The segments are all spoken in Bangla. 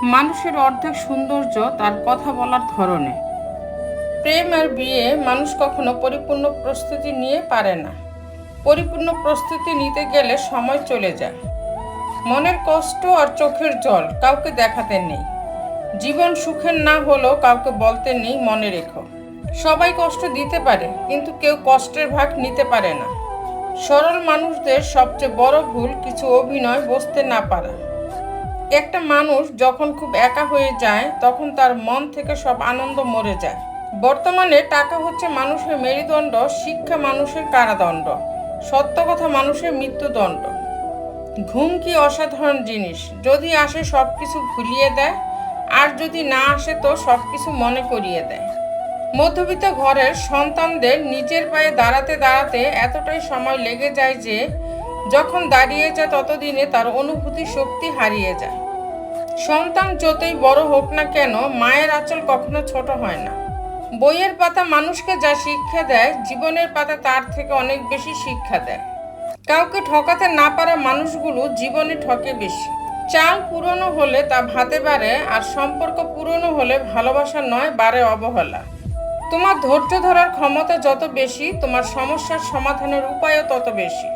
মানুষের অর্ধেক সৌন্দর্য তার কথা বলার ধরনে। প্রেম আর বিয়ে মানুষ কখনো পরিপূর্ণ প্রস্তুতি নিয়ে পারে না। পরিপূর্ণ প্রস্তুতি নিতে গেলে সময় চলে যায়। মনের কষ্ট আর চোখের জল কাউকে দেখাতে নেই। জীবন সুখের না হলেও কাউকে বলতে নেই মনে রেখো। সবাই কষ্ট দিতে পারে, কিন্তু কেউ কষ্টের ভাগ নিতে পারে না। সরল মানুষদের সবচেয়ে বড় ভুল কিছু অভিনয় বুঝতে না পারা। একটা মানুষ যখন খুব একা হয়ে যায় তখন তার মন থেকে সব আনন্দ মরে যায়। বর্তমানে টাকা হচ্ছে মানুষের মেরুদণ্ড, শিক্ষা মানুষের কারাদণ্ড, সত্য কথা মানুষের মৃত্যুদণ্ড। ঘুম কি অসাধারণ জিনিস, যদি আসে সব কিছু ভুলিয়ে দেয়, আর যদি না আসে তো সব কিছু মনে করিয়ে দেয়। মধ্যবিত্ত ঘরের সন্তানদের নিজের পায়ে দাঁড়াতে দাঁড়াতে এতটাই সময় লেগে যায় যে যখন দাঁড়িয়ে যায় ততদিনে তার অনুভূতি শক্তি হারিয়ে যায়। সন্তান যতই বড় হোক না কেন, মায়ের আঁচল কখনো ছোট হয় না। বইয়ের পাতা মানুষকে যা শিক্ষা দেয়, জীবনের পাতা তার থেকে অনেক বেশি শিক্ষা দেয়। কাউকে ঠকাতে না পারা মানুষগুলো জীবনে ঠকে বেশি। চাল পুরনো হলে তা ভাতে বাড়ে, আর সম্পর্ক পুরনো হলে ভালোবাসা নয়, বাড়ে অবহেলা। তোমার ধৈর্য ধরার ক্ষমতা যত বেশি, তোমার সমস্যার সমাধানের উপায়ও তত বেশি।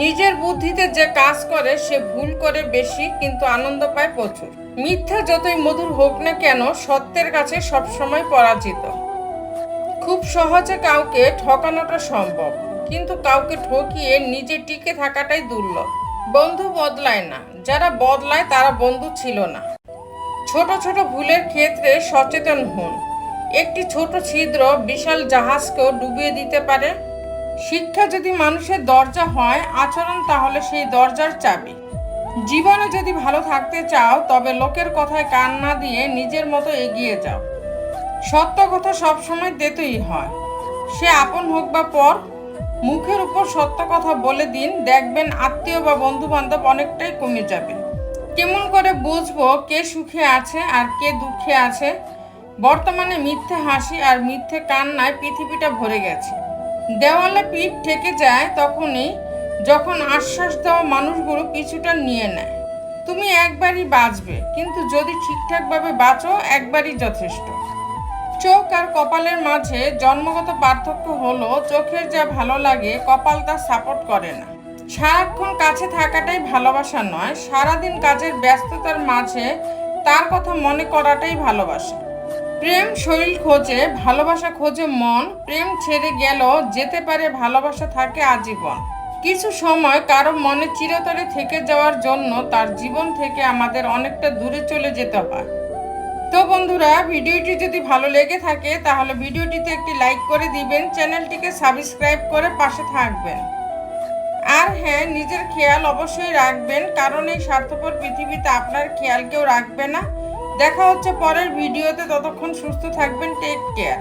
নিজের বুদ্ধিতে যে কাজ করে সে ভুল করে বেশি, কিন্তু আনন্দ পায় প্রচুর। মিথ্যা যতই মধুর হোক না কেন, সত্যের কাছে সবসময় পরাজিত। খুব সহজে কাউকে ঠকানোটা সম্ভব, কিন্তু কাউকে ঠকিয়ে নিজে টিকে থাকাটাই দুর্লভ। বন্ধু বদলায় না, যারা বদলায় তারা বন্ধু ছিল না। ছোট ছোট ভুলের ক্ষেত্রে সচেতন হন। একটি ছোট ছিদ্র বিশাল জাহাজকেও ডুবিয়ে দিতে পারে। শিক্ষা যদি মানুষের দরজা হয়, আচরণ তাহলে সেই দরজার চাবি। জীবনে যদি ভালো থাকতে চাও, তবে লোকের কথায় কান না দিয়ে নিজের মতো এগিয়ে যাও। সত্য কথা সবসময় তেতোই হয়, সে আপন হোক বা পর। মুখের উপর সত্য কথা বলে দিন, দেখবেন আত্মীয় বা বন্ধু বান্ধব অনেকটাই কমে যাবে। কেমন করে বুঝবো কে সুখে আছে আর কে দুঃখে আছে? বর্তমানে মিথ্যে হাসি আর মিথ্যে কান্নায় পৃথিবীটা ভরে গেছে। দেওয়ালে পিঠ ঠেকে যায় তখনই যখন আশ্বাস দেওয়া মানুষগুলো পিছুটা নিয়ে নেয়। তুমি একবারই বাঁচবে, কিন্তু যদি ঠিকঠাকভাবে বাঁচো, একবারই যথেষ্ট। চোখ আর কপালের মাঝে জন্মগত পার্থক্য হলো, চোখের যা ভালো লাগে কপাল তা সাপোর্ট করে না। সারাক্ষণ কাছে থাকাটাই ভালোবাসা নয়, সারাদিন কাজের ব্যস্ততার মাঝে তার কথা মনে করাটাই ভালোবাসা। প্রেম শরীর খোঁজে, ভালোবাসা খোঁজে মন। প্রেম ছেড়ে গেল যেতে পারে, ভালোবাসা থাকে আজীবন। কিছু সময় কারো মনে চিরতরে থেকে যাওয়ার জন্য তার জীবন থেকে আমাদের অনেকটা দূরে চলে যেতে হয়। তো বন্ধুরা, ভিডিওটি যদি ভালো লেগে থাকে তাহলে ভিডিওটিতে একটি লাইক করে দিবেন, চ্যানেলটিকে সাবস্ক্রাইব করে পাশে থাকবেন। আর হ্যাঁ, নিজের খেয়াল অবশ্যই রাখবেন, কারণ এই স্বার্থপর পৃথিবীতে আপনার খেয়াল কেউ রাখবে না। দেখা হচ্ছে পরের ভিডিওতে, ততক্ষণ সুস্থ থাকবেন। Take care.